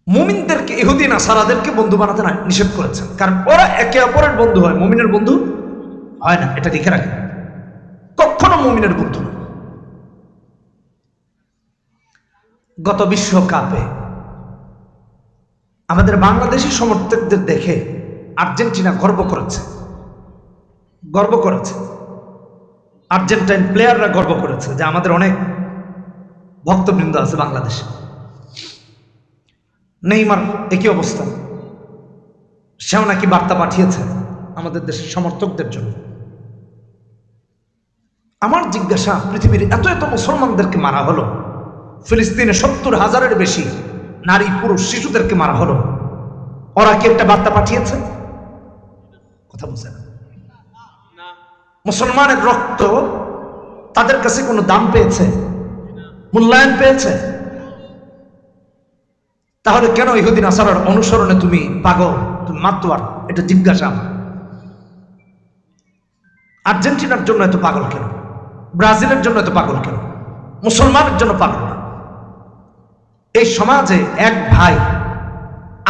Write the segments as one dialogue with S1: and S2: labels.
S1: মুমিনদেরকে ইহুদি নাসারাদেরকে বন্ধু বানাতে নিষেধ করেছেন, কারণ ওরা একে অপরের বন্ধু হয়, মুমিনের বন্ধু হয় না। এটা লিখে রাখেন, কখনো মুমিনের বন্ধু না। গত বিশ্বকাপে আমাদের বাংলাদেশি সমর্থকদের দেখে আর্জেন্টিনা গর্ব করেছে। আর্জেন্টাইন প্লেয়াররা গর্ব করেছে যে আমাদের অনেক ভক্তবৃন্দ আছে বাংলাদেশে। নেইমার একই অবস্থা, সেও নাকি বার্তা পাঠিয়েছে আমাদের দেশের সমর্থকদের জন্য। আমার জিজ্ঞাসা, পৃথিবীর এত এত মুসলমানদেরকে মারা হলো, ফিলিস্তিনে 70,000-এর বেশি নারী পুরুষ শিশুদেরকে মারা হলো, ওরা কি একটা বার্তা পাঠিয়েছে? কথা বুঝে না। মুসলমানের রক্ত তাদের কাছে কোনো দাম পেয়েছে, মূল্যায়ন পেয়েছে? তাহলে কেন ইহুদি নাসারার অনুসরণে তুমি পাগল, তুমি মাতোয়ার? এটা জিজ্ঞাসা আমার। আর্জেন্টিনার জন্য এত পাগল কেন? ব্রাজিলের জন্য এত পাগল কেন? মুসলমানের জন্য পাগল না। এই সমাজে এক ভাই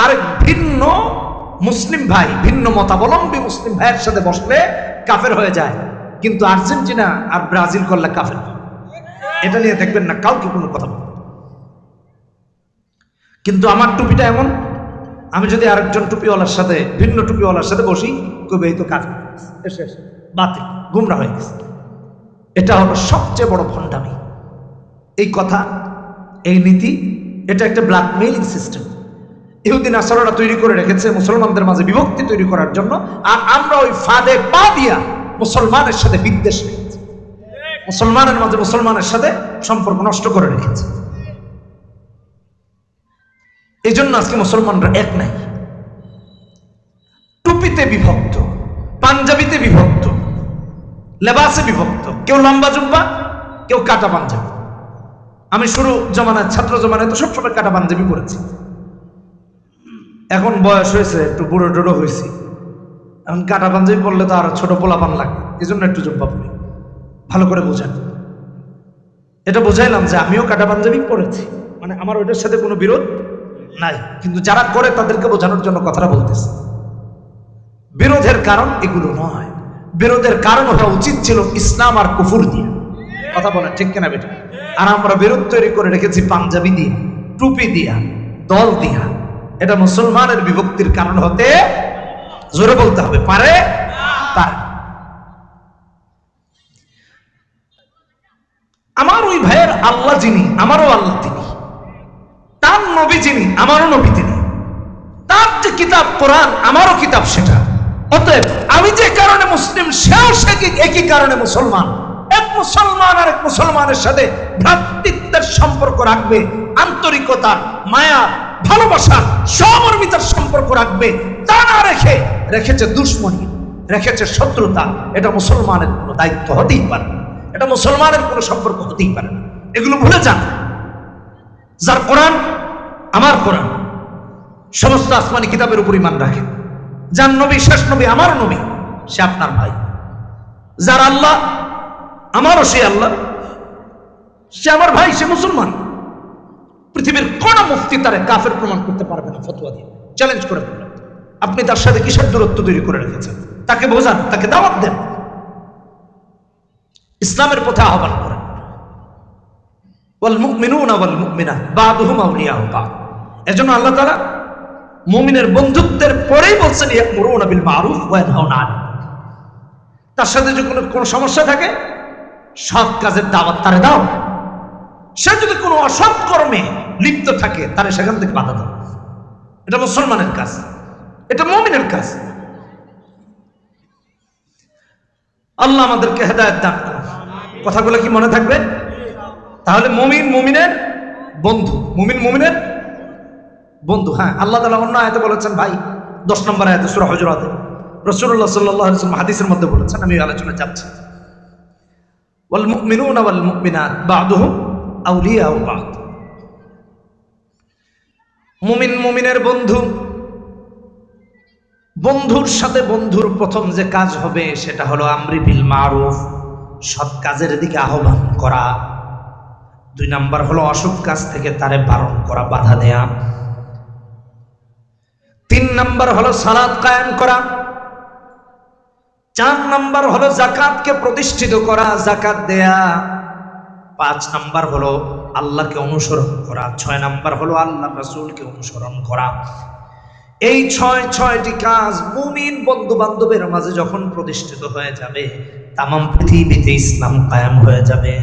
S1: আরেক ভিন্ন মুসলিম ভাই, ভিন্ন মতাবলম্বী মুসলিম ভাইয়ের সাথে বসলে কাফের হয়ে যায়, কিন্তু আর্জেন্টিনা আর ব্রাজিল করলে কাফের। এটা নিয়ে দেখবেন না কাউকে কোনো কথা বলবে। কিন্তু আমার টুপিটা এমন, আমি যদি আরেকজন টুপিওয়ালার সাথে, ভিন্ন টুপিওয়ালার সাথে বসি, কবে এই তো কাজ এসে বাতিল, গুমরা হয়ে গেছে। এটা হলো সবচেয়ে বড় ভণ্ডামি। এই কথা, এই নীতি, এটা একটা ব্ল্যাকমেইলিং সিস্টেম ইহুদি নাসারারা তৈরি করে রেখেছে মুসলমানদের মাঝে বিভক্তি তৈরি করার জন্য। আর আমরা ওই ফাঁদে পা দিয়া মুসলমানের সাথে বিদ্বেষ রেখেছি, মুসলমানের মাঝে মুসলমানের সাথে সম্পর্ক নষ্ট করে রেখেছি। এই জন্য আজকে মুসলমানরা এক নাই। টুপিতে বিভক্ত, পাঞ্জাবিতে বিভক্ত, লেবাসে বিভক্ত, কেউ লম্বা জুব্বা, কেউ কাটা পাঞ্জাবি। আমি শুরু জমানায়, ছাত্র জমানায় তো সবসময় কাটা পাঞ্জাবি পরেছি। এখন বয়স হয়েছে, একটু বুড়ো ডোড়ো হয়েছি, এখন কাটা পাঞ্জাবি পরলে তো আর ছোট পোলাপান লাগে, এই জন্য একটু জুব্বা পরি। ভালো করে বোঝেন, এটা বোঝাইলাম যে আমিও কাটা পাঞ্জাবি পরেছি, মানে আমার ওইটার সাথে কোনো বিরোধ নাই, কিন্তু যারা করে তাদেরকে বোঝানোর জন্য কথাটা বলতেছে। বিরোধের কারণ এগুলো নয়, বিরোধের কারণ হওয়া উচিত ছিল ইসলাম আর কুফুর দিয়ে। কথা বলেন ঠিক কিনা বেটা? আর আমরা বিরোধ তৈরি করে রেখেছি পাঞ্জাবি দিয়া, টুপি দিয়া, দল দিয়া। এটা মুসলমানের বিভক্তির কারণ হতে, জোরে বলতে হবে, পারে? আমার ওই ভাইয়ের আল্লাহ যিনি, আমারও আল্লাহ তিনি, তার নবী যিনি, আমারও নবী তিনি, তার যে কিতাব কোরআন, আমারও কিতাব সেটা। অতএব আমি যে কারণে মুসলিম, সেও সে একই কারণে মুসলমান। এক মুসলমান আর এক মুসলমানের সাথে ভ্রাতৃত্বের সম্পর্ক রাখবে, আন্তরিকতার, মায়া, ভালোবাসার, সহমর্মিতার সম্পর্ক রাখবে। তা না রেখে রেখেছে দুশ্মনী, রেখেছে শত্রুতা। এটা মুসলমানের কোনো দায়িত্ব হতেই পারে না, এটা মুসলমানের কোনো সম্পর্ক হতেই পারে না। এগুলো ভুলে যান। যার কোরআন আমার কোরআন, সমস্ত আসমানি কিতাবের উপর ঈমান রাখে, যার নবী শেষ নবী আমার নবী, সে আপনার ভাই। যার আল্লাহ আমারও সেই আল্লাহ, সে আমার ভাই, সে মুসলমান। পৃথিবীর কোন মুফতি তারে কাফের প্রমাণ করতে পারবে না ফতোয়া দিয়ে, চ্যালেঞ্জ করে বললেন। আপনি তার সাথে কিসের দূরত্ব তৈরি করে রেখেছেন? তাকে বোঝান, তাকে দাওয়াত দেন, ইসলামের পথে আহ্বান করেন। ওয়াল মুমিনুনা ওয়াল মুমিনাত বা'দুহুম আউলিয়াউ বা'দ। এজন্য আল্লাহ তাআলা মুমিনের বন্ধুত্বের পরেই বলছেন ইয়া'মুরুনা বিল মা'রুফ ওয়া ইয়ানহাউনা আনিল মুনকার। তার সাথে যদি কোনো সমস্যা থাকে, সৎ কাজের দাওয়াত তারে দাও। সে যদি কোনো অসৎ কর্মে লিপ্ত থাকে, তারে সেখান থেকে বাধা দাও। এটা মুসলমানের কাজ, এটা মুমিনের কাজ। আল্লাহ আমাদেরকে হেদায়েত দান করুন। কথাগুলো কি মনে থাকবে? তাহলে মুমিন মুমিনের বন্ধু, মুমিন মুমিনের বন্ধু। হ্যাঁ, আল্লাহ তাআলা অন্য আয়াতে বলেছেন, ভাই 10 নম্বর আয়াতে সূরা হুজুরাতে রাসূলুল্লাহ সাল্লাল্লাহু আলাইহি ওয়াসাল্লাম হাদিসের মধ্যে বলেছেন, আমি আলোচনা যাচ্ছি, ওয়াল মুমিনুনা ওয়াল মুমিনাত বা'দুহুম আউলিয়াউ বা'দ। মুমিন মুমিনের বন্ধু। বন্ধুর সাথে বন্ধুর প্রথম যে কাজ হবে সেটা হলো আমরি বিল মারুফ, সৎ কাজের দিকে আহ্বান করা। 2 নাম্বার হলো অসৎ কাজ থেকে তারে বারণ করা, বাধা দেয়া। নাম্বার হলো সালাত কায়েম করা, 4 নাম্বার হলো যাকাতকে প্রতিষ্ঠিত করা, যাকাত দেয়া, 5 নাম্বার হলো আল্লাহকে অনুসরণ করা, 6 নাম্বার হলো আল্লাহর রাসূলকে অনুসরণ করা। এই 6টি কাজ মুমিন বন্ধু বান্ধবের মাঝে যখন প্রতিষ্ঠিত হয়ে যাবে, তামাম পৃথিবীতে ইসলাম কায়েম হয়ে যাবে।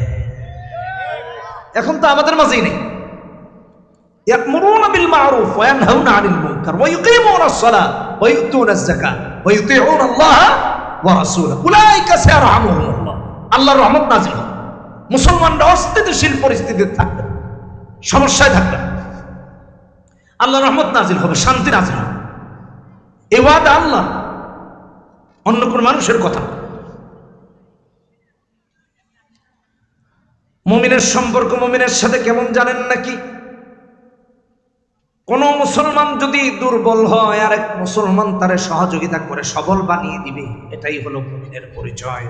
S1: এখন তো আমাদের মাঝেই নেই। ইয়ামুরুনা বিল মারুফ ওয়া ইয়ানহাউনা আনিল মুনকার ওয়া ইউকিমুনা আস-সালাত ওয়া ইউতুনা আয-যাকাত ওয়া ইউতিউনা আল্লাহ ওয়া রাসূলাহু উলাইকা সায়ারহামুহুমুল্লাহ। আল্লাহর রহমত নাযিল হবে, মুসলমানরা অস্থিতিশীল পরিস্থিতিতে থাকবে, সমস্যায় থাকবে, আল্লাহর রহমত নাযিল হবে, শান্তি নাযিল হবে। এই ওয়াদা আল্লাহ, অন্য কোন মানুষের কথা না। মুমিনের সম্পর্ক মুমিনের সাথে কেমন জানেন নাকি? কোন মুসলমান যদি দুর্বল হয়, আরেক মুসলমান তারে সহযোগিতা করে সবল বানিয়ে দিবে। এটাই হলো মুমিনের পরিচয়,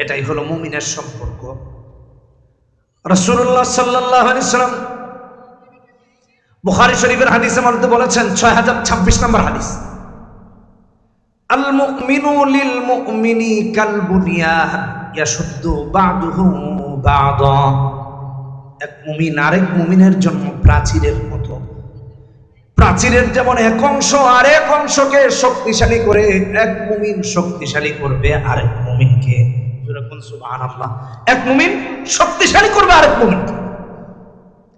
S1: এটাই হলো মুমিনের সম্পর্ক। রাসূলুল্লাহ সাল্লাল্লাহু আলাইহি ওয়াসাল্লাম বুখারী শরীফের হাদিসে মধ্যে বলেছেন, 6026 নম্বর হাদিস, আল মুমিনু লিল মুমিনি কাল বুনিয়ান ইয়াশুদ্দু বা'দুহু বা'দা। এক মুমিন আরেক মুমিনের জন্য প্রাচীরের মতো। প্রাচীরের যেমন এক অংশ আরেক অংশকে শক্তিশালী করে, এক মুমিন শক্তিশালী করবে আরেক মুমিনকে। সুবহানাল্লাহ। এক মুমিন শক্তিশালী করবে আরেক মুমিনকে।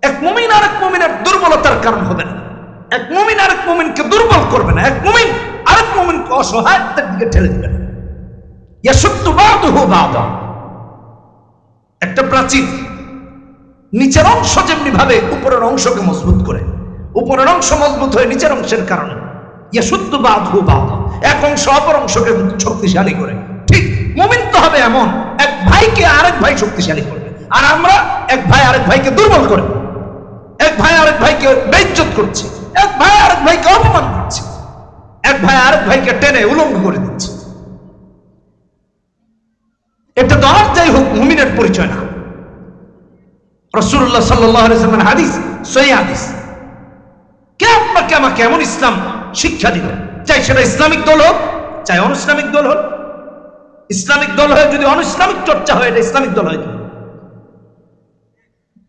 S1: এক মুমিন আরেক মুমিনের দুর্বলতার কারণ হবে না, এক মুমিন আরেক মুমিনকে দুর্বল করবে না, এক মুমিন আরেক মুমিনকে অসহায়তার দিকে ঠেলে দিবে না। ইয়াশুদ্দু বা'দুহু বা'দা। একটা প্রাচীর নিচের অংশ যেমনি ভাবে উপরের অংশকে মজবুত করে, উপরের অংশ মজবুত হয়ে নিচের অংশের কারণে ইয়াশুদ্দু বা'দুহু বা'দা, এক অংশ অপর অংশকে শক্তিশালী করে। ঠিক মুমিন তো হবে এমন, এক ভাইকে আরেক ভাই শক্তিশালী করবে, আর আমরা এক ভাই আরেক ভাইকে দুর্বল করে, এক ভাই আরেক ভাইকে বেইজ্জত করছে, এক ভাই আরেক ভাইকে অপমান করছে, এক ভাই আরেক ভাইকে টেনে উলঙ্গ করে দিচ্ছে। এটা তো আর যাই হোক মুমিনের পরিচয় না। রাসূলুল্লাহ সাল্লাল্লাহু আলাইহি ওয়াসাল্লামের হাদিস, সহিহ হাদিস। কে আপনাকে আমাকে এমন ইসলাম শিক্ষা দিল, চাই সেটা ইসলামিক দল হোক, চাই অনইসলামিক দল হোক। ইসলামিক দল হয়ে যদি অনইসলামিক চর্চা হয়, এটা ইসলামিক দল হয়।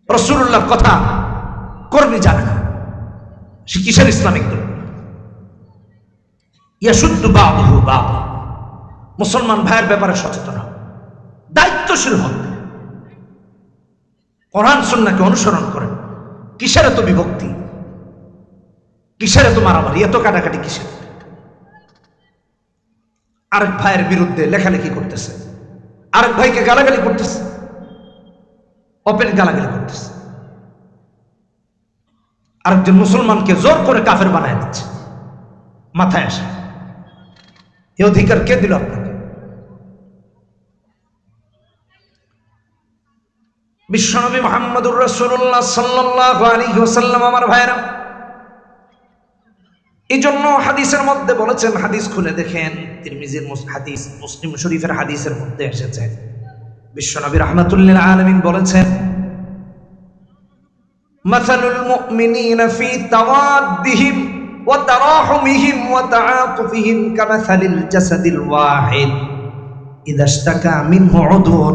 S1: রাসূলুল্লাহর কথা কর্মী জানে না, সে কিসের ইসলামিক দল? ইয়াশুদ্দু বা'দুহু বা'দা। মুসলমান ভাইয়ের ব্যাপারে সচেতন হন, দায়িত্বশীল হন, কোরআন সুন্নাহকে অনুসরণ করেন। কিসের এত বিভক্তি, কিসের এত মারামারি, এত কাটাকাটি কিসের? আরেক ভাইয়ের বিরুদ্ধে লেখালেখি করতেছে, আরেক ভাইকে গালাগালি করতেছে, ওপেন গালাগালি করতেছে, আরেকজন মুসলমানকে জোর করে কাফের বানায় দিচ্ছে। মাথায় আসে, এই অধিকার কে দিল আপনাকে? বিশ্বনবী মুহাম্মদুর রাসূলুল্লাহ সাল্লাল্লাহু আলাইহি ওয়াসাল্লাম আমার ভাইরা, এই জন্য হাদিসের মধ্যে বলেছেন, হাদিস খুলে দেখেন, তিরমিজির হাদিস, মুসলিম শরীফের হাদিসের মধ্যে এসেছে, বিশ্বনবী রাহমাতুল লিল আলামিন বলেছেন, মাসালুল মুমিনিনা ফি তাওয়াদ্দিহিম ওয়া তারাহুমিহিম ওয়া তাআতুফিহিম কামাসালিল জাসাদিল ওয়াহিদ ইযা ইশতাকা মিনহু উদুন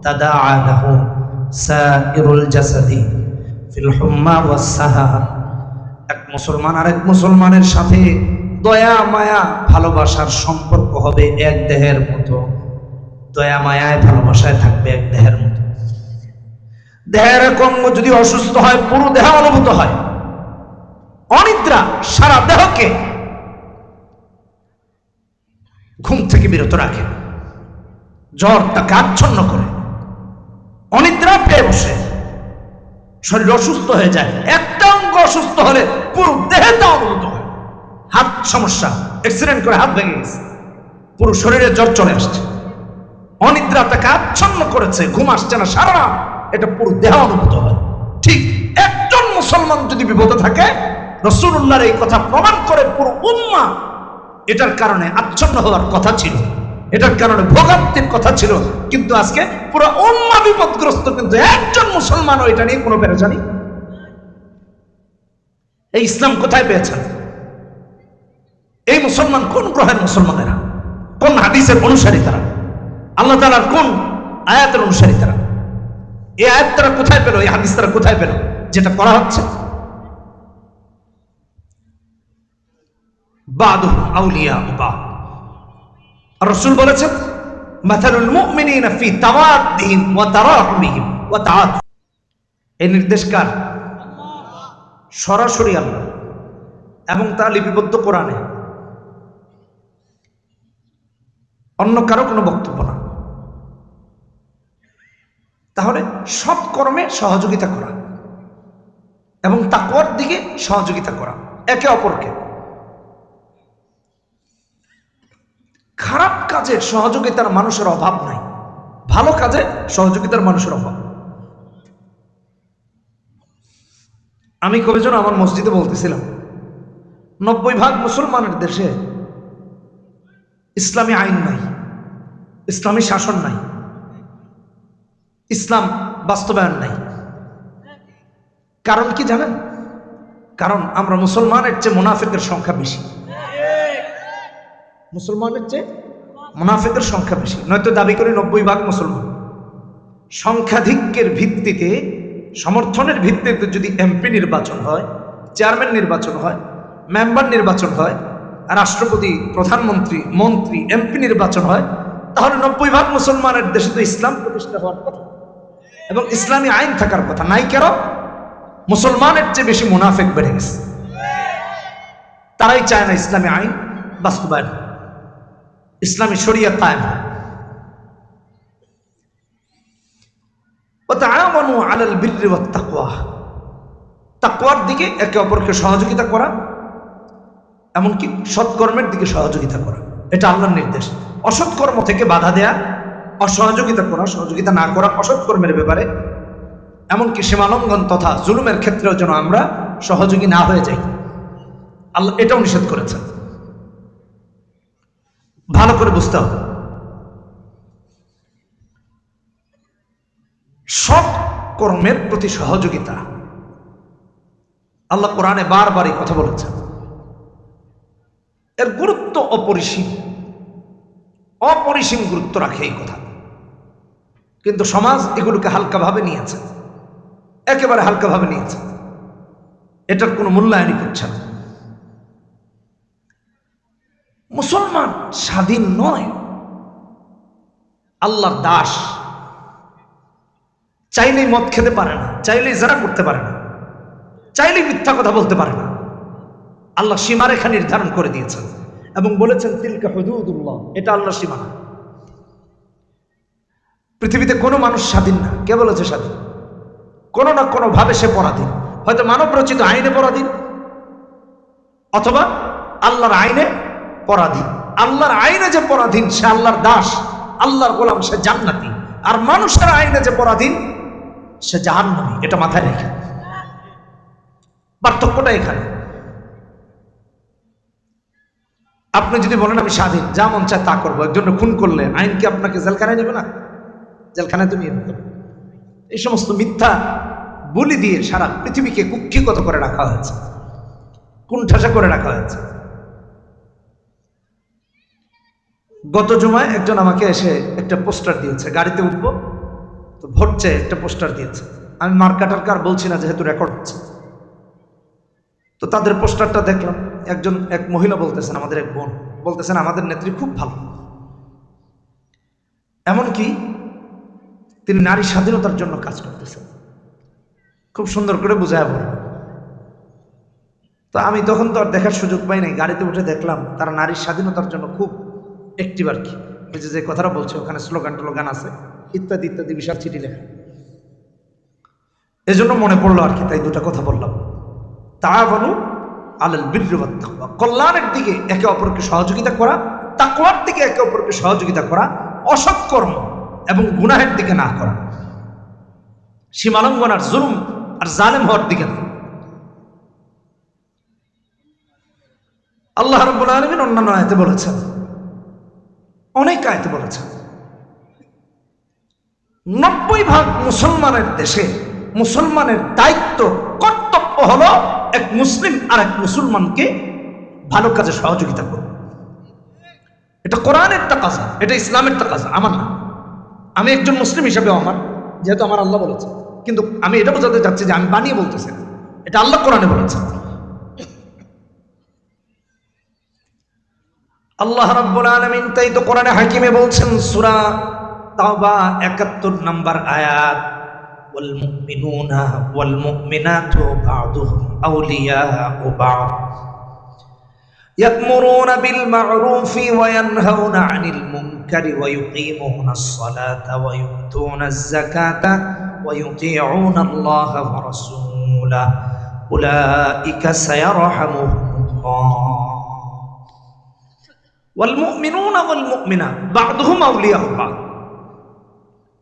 S1: তাদাআ লাহু সাইরুল জাসাদি ফিল হুম্মা ওয়াস সাহা। এক মুসলমান আরেক মুসলমানের সাথে দয়া মায়া ভালোবাসার সম্পর্ক হবে এক দেহের মতো। দয়া মায়ায় ভালোবাসায় থাকবে এক দেহের মতো। দেহের এক অঙ্গ যদি অসুস্থ হয়, পুরো দেহ অনুভূত হয়। অনিদ্রা সারা দেহকে ঘুম থেকে বিরত রাখে, জ্বর তাকে আচ্ছন্ন করে, অনিদ্রা পেয়ে বসে, শরীর অসুস্থ হয়ে যায়। একটা অঙ্গ অসুস্থ হলে পুরো দেহটা অনুভূত হয়। হাত সমস্যা, অ্যাক্সিডেন্ট করে হাত ভেঙে গেছে, পুরো শরীরে জ্বর চলে আসছে, অনিদ্রা তাকে আচ্ছন্ন করেছে, ঘুম আসছে না সারা রাত, এটা পুরো দেহ অনুভূত হয়। ঠিক একজন মুসলমান যদি বিপদে থাকে, রাসূলুল্লাহর এই কথা প্রমাণ করে পুরো উম্মাহ এটার কারণে আচ্ছন্ন হওয়ার কথা ছিল, এটার কারণে ভোগান্তির কথা ছিল। কিন্তু আজকে পুরো উম্মাহ বিপদগ্রস্ত, কিন্তু একজন মুসলমানও এটা নিয়ে কোনো পেরেশানি। এই ইসলাম কোথায় পেয়েছেন? মুসলমান কোন গ্রহের মুসলমানেরা, কোন হাদিসের অনুসারী তারা, আল্লাহ তাআলার কোন আয়াতের অনুসারী তারা? এই আয়াত তারা কোথায় পেল, এই হাদিস তারা কোথায় পেল যেটা করা হচ্ছে? বাদুহুম আউলিয়া বাদ। রাসূল বলেছেন মাথালুল মুমিনিনা ফি তাওয়াদ্দিহিম ওয়া তারাহুমিহিম ওয়া তাআতুহুম। এই নির্দেশ কার? সরাসরি আল্লাহ, এবং তা লিপিবদ্ধ কোরআনে, অন্য কারো কোনো বক্তব্য না। তাহলে সৎ কর্মে সহযোগিতা করা এবং তাকওয়ার দিকে সহযোগিতা করা একে অপরকে। খারাপ কাজে সহযোগিতার মানুষের অভাব নাই, ভালো কাজে সহযোগিতার মানুষের অভাব। আমি কবিজন আমার মসজিদে বলতেছিলাম, 90% মুসলমানের দেশে ইসলামী আইন নাই, ইসলামী শাসন নাই, ইসলাম বাস্তবায়ন নাই। কারণ কি জানেন? কারণ আমরা মুসলমানের চেয়ে মুনাফিকের সংখ্যা বেশি। মুসলমানের চেয়ে মুনাফিকের সংখ্যা বেশি, নয়তো দাবি করে 90% মুসলমান। সংখ্যাধিক্যের ভিত্তিতে, সমর্থনের ভিত্তিতে যদি এমপি নির্বাচন হয়, চেয়ারম্যান নির্বাচন হয়, মেম্বার নির্বাচন হয়, রাষ্ট্রপতি, প্রধানমন্ত্রী, মন্ত্রী, এমপি নির্বাচন হয়, তাহলে 90% মুসলমানের দেশে তো ইসলাম প্রতিষ্ঠা হওয়ার কথা এবং ইসলামী আইন থাকার কথা। নাই কেন? মুসলমানের চেয়ে বেশি মুনাফিক বেড়ে গেছে। তারাই চায় না ইসলামী আইন বাস্তবায়ন, ইসলামী শরিয়ত কায়েম। ওয়া তাআওয়ানু আলাল বিররি ওয়াত তাকওয়া, তাকওয়ার দিকে একে অপরকে সহযোগিতা করা, এমনকি সৎকর্মের দিকে সহযোগিতা করা, এটা আল্লাহর নির্দেশ। অসৎ কর্ম থেকে বাধা দেয়া, অসহযোগিতা করা, সহযোগিতা না করা অসৎ কর্মের ব্যাপারে, এমনকি সীমালঙ্ঘন তথা জুলুমের ক্ষেত্রেও যেন আমরা সহযোগী না হয়ে যাই, আল্লাহ এটাও নিষেধ করেছেন। ভালো করে বুঝতে হবে। সৎ কর্মের প্রতি সহযোগিতা, আল্লাহ কোরআনে বারবার এই কথা বলেছেন। এর গুরুত্ব অপরিসীম, অপরিসীম গুরুত্ব রাখে এই কথা। কিন্তু সমাজ এগুলোকে হালকাভাবে নিয়েছে, একেবারে হালকাভাবে নিয়েছে, এটার কোনো মূল্যায়নই করছে না। মুসলমান স্বাধীন নয়, আল্লাহর দাস। চাইলেই মদ খেতে পারে না, চাইলেই জেনা করতে পারে না, চাইলেই মিথ্যা কথা বলতে পারে না। আল্লাহ সীমারেখা নির্ধারণ করে দিয়েছেন এবং বলেছেন তিলকা হুদুদুল্লাহ, এটা আল্লাহর সীমানা। পৃথিবীতে কোনো মানুষ স্বাধীন না। কে বলেছে স্বাধীন? কোনো না কোনো ভাবে সে পরাধীন, হয়তো মানব রচিত আইনে পরাধীন, অথবা আল্লাহর আইনে পরাধীন। আল্লাহর আইনে যে পরাধীন সে আল্লাহর দাস, আল্লাহর গোলাম, সে জান্নাতি। আর মানুষের আইনে যে পরাধীন সে জাহান্নামী। এটা মাথায় রেখে, পার্থক্যটা এখানে। আপনি যদি বলেন আমি স্বাধীন, যা মন চায় তা করবো, একজন খুন করলে আইন কি আপনাকে জেলখানায় নেবে না? জেলখানায় তো নিয়ে নেবে। এই সমস্ত মিথ্যা বলি দিয়ে সারা পৃথিবীকে কুক্ষিগত করে রাখা হয়েছে, কুণ্ঠাসা করে রাখা হয়েছে। গত জুমায় একজন আমাকে এসে একটা পোস্টার দিয়েছে, গাড়িতে উঠবো তো ভোট চেয়ে একটা পোস্টার দিয়েছে। আমি মার্কাটার কার বলছি না, যেহেতু রেকর্ড হচ্ছে। তো তাদের পোস্টারটা দেখলাম, এক মহিলা বলতেছেন, আমাদের এক বোন বলতেছেন আমাদের নেত্রী খুব ভালো, এমনকি তিনি নারী স্বাধীনতার জন্য কাজ করতেছেন। খুব সুন্দর করে বুঝায় বলল। তো আমি তখন তো আর দেখার সুযোগ পাই নাই, গাড়িতে উঠে দেখলাম তারা নারীর স্বাধীনতার জন্য খুব অ্যাক্টিভ আর কি। ওই যে কথাটা বলছে ওখানে স্লোগান টোলোগান আছে, ইত্যাদি ইত্যাদি বিশাল চিঠি লেখা। এজন্য মনে পড়লো আর কি, তাই দুটা কথা বললাম। তাআওয়ানু আলাল বিররি ওয়াত তাকওয়া, কল্যাণের দিকে একে অপরকে সহযোগিতা করা, তাকওয়ার দিকে একে অপরকে সহযোগিতা করা, অসৎ কর্ম এবং গুনাহের দিকে না করা, সীমালঙ্ঘন আর জুলুম আর জালেম হওয়ার দিকে না। আল্লাহ রাব্বুল আলামিন অন্যান্য আয়াতে বলেছেন, অনেক আয়াতে বলেছেন, 90% মুসলমানের দেশে মুসলমানের দায়িত্ব, কর্তব্য হলো এক মুসলিম আর এক মুসলমানকে ভালো কাজে সহযোগিতা করবে। এটা কোরআনের তাকাজা, এটা ইসলামের তাকাজা, আমার না। আমি একজন মুসলিম হিসাবে আমার, যেহেতু আমার আল্লাহ বলেছে, কিন্তু আমি এটা বোঝাতে চাচ্ছি যে আমি বানিয়ে বলতেছি না, এটা আল্লাহ কোরআনে বলেছে। আল্লাহ রাব্বুল আলামিন তাই তো কোরআনে হাকিমে বলছেন, সূরা তাওবা 71 নম্বর আয়াত, ওয়াল মুমিনুনা ওয়াল মুমিনাতু বা'দুহুম আউলিয়াউ বা'দ ইয়া'মুরুনা বিল মা'রুফি ওয়া ইয়ানহাউনা 'আনিল মুনকারি ওয়া ইউকিমুনাস সালাতা ওয়া ইউতুনাজ যাকাতা ওয়া ইউতিউনা আল্লাহা ওয়া রাসূলাহু উলাইকা সায়ারহামুহুমুল্লাহ। ওয়াল মুমিনুনা ওয়াল মুমিনাত বা'দুহুম আউলিয়াউ বা'দ।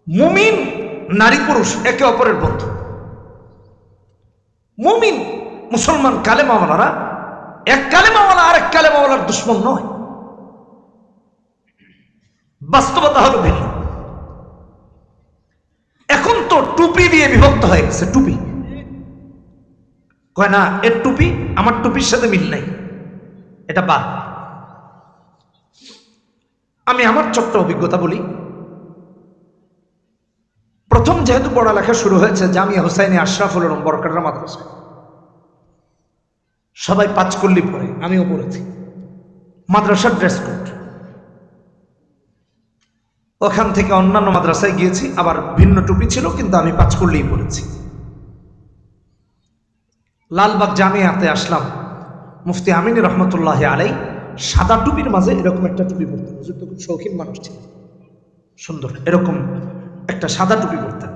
S1: মুমিন নারী পুরুষ একে অপরের বন্ধু। মুমিন মুসলমান কালেমাওয়ালারা এক কালেমাওয়ালা আর এক কালেমাওয়ালার দুশ্মন নয়। বাস্তবতা হলো ভিন্ন। এখন তো টুপি দিয়ে বিভক্ত হয়ে গেছে। টুপি কয় না, এর টুপি আমার টুপির সাথে মিল নাই, এটা বাদ। আমি আমার ছোট্ট অভিজ্ঞতা বলি। প্রথম যেহেতু পড়ালেখা শুরু হয়েছে জামিয়া হুসাইনি আশরাফুল উলুম বরকাররা মাদ্রাসায়, সবাই পাঁচকল্লি পরে, আমিও পড়েছি, মাদ্রাসার ড্রেস কোড। ওখান থেকে অন্যান্য মাদ্রাসায় গিয়েছি, আবার ভিন্ন টুপি ছিল, কিন্তু আমি পাঁচকল্লিই পড়েছি। লালবাগ জামিয়াতে আসলাম, মুফতি আমিন রহমতুল্লাহ আলাই সাদা টুপির মাঝে এরকম একটা টুপি পরতেন। হুজুর তো খুব শৌখিন মানুষ ছিল, সুন্দর এরকম একটা সাদা টুপি পরতেন।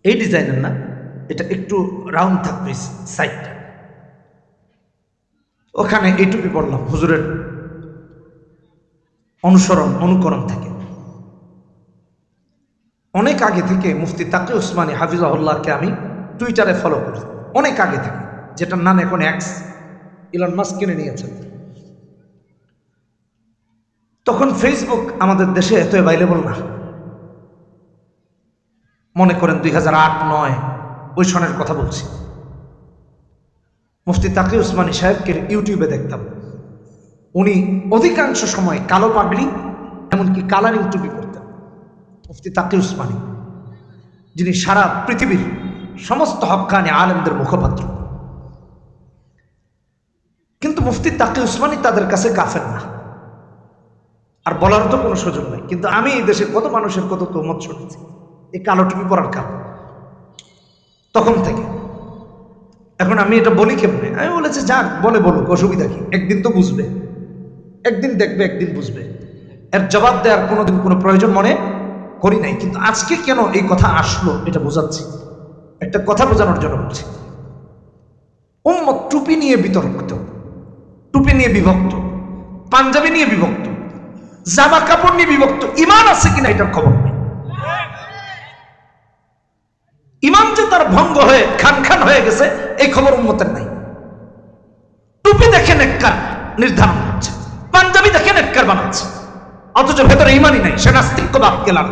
S1: এই ডিজাইনের না, এটা একটু রাউন্ড থাকবে সাইডটা। ওখানে এই টুপি পরলাম, হুজুরের অনুকরণ থেকে। অনেক আগে থেকে মুফতি তাকি উসমানী হাফিজাহুল্লাহকে আমি টুইটারে ফলো করি, অনেক আগে থেকে, যেটার নাম এখন এক্স, ইলন মাস্ক কিনে নিয়েছেন। তখন ফেসবুক আমাদের দেশে এত অ্যাভাইলেবল না, মনে করেন 2008-09 ওই সনের কথা বলছি। মুফতি তাকি উসমানী সাহেবকে ইউটিউবে দেখতাম, উনি অধিকাংশ সময় কালো পাগড়ি এমনকি কালারিং টুপি পরতেন। মুফতি তাকি উসমানী, যিনি সারা পৃথিবীর সমস্ত হক্কানি আলেমদের মুখপাত্র। কিন্তু মুফতি তাকি উসমানী তাদের কাছে কাফের না, আর বলার তো কোনো সুযোগ নেই। কিন্তু আমি এই দেশের কত মানুষের কত তোহমত শুনেছি এই কালো টুপি পরার কারণে, তখন থেকে। এখন আমি এটা বলি কেমনে? আমি বলেছি যাক, বলুক, অসুবিধা কি, একদিন তো বুঝবে, একদিন দেখবে, একদিন বুঝবে। এর জবাব দেওয়ার কোনোদিন কোনো প্রয়োজন মনে করি নাই। কিন্তু আজকে কেন এই কথা আসলো এটা বোঝাচ্ছি, একটা কথা বোঝানোর জন্য বলছি। উম্মত টুপি নিয়ে বিতর্কিত, টুপি নিয়ে বিভক্ত, পাঞ্জাবি নিয়ে বিভক্ত, জামা কাপড় নিয়ে বিভক্ত। ইমান আছে কিনা এটার খবর নেই। ইমান যে তার ভঙ্গ হয়ে খান হয়ে গেছে এই খবর উম্মতের নাই। টুপি দেখে নেককার নির্ধারণ করছে, পাঞ্জাবি দেখে নেককার বানাচ্ছে, অথচ ভেতরে ইমানই নাই। সে নাস্তিক্যবাদ কেলান,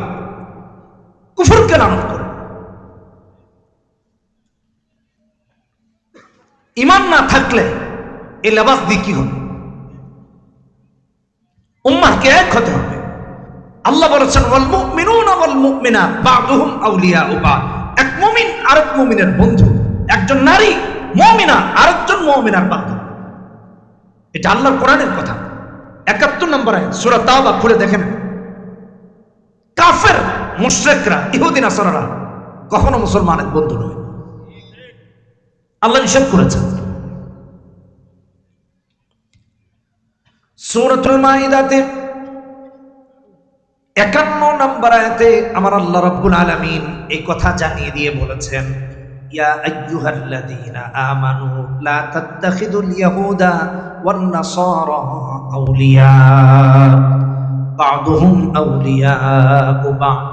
S1: কুফর কেলান করে। ইমান না থাকলে এই লেবাস দিয়ে কি হবে? উম্মাহকে এক হতে হবে। আল্লাহ বলেছেন ওয়াল মুমিনুনা ওয়াল মুমিনাত বা'দুহুম আউলিয়াউ বা'দ। এক মুমিন আরেক মুমিনের বন্ধু, একজন নারী মুমিনা আরেকজন মুমিনার বান্ধব। এটা আল্লাহর কোরআনের কথা। 71 নম্বর আয়াত সূরা তাওবা খুলে দেখেন। কাফের মুশরিকরা, ইহুদি নাসারারা কখনো মুসলমানের বন্ধু নয়, আল্লাহ নিষেধ করেছেন। সূরাতুল মাইদাতে 51 নম্বর আয়াতে আমার আল্লাহ রাব্বুল আলামিন এই কথা জানিয়ে দিয়ে বলেছেন, ইয়া আইয়ুহাল্লাযীনা আমানু লা তাত্তাখিদুল ইয়াহুদা ওয়ান নাসারা আউলিয়া বা'দুহুম আউলিয়াউ বা'দ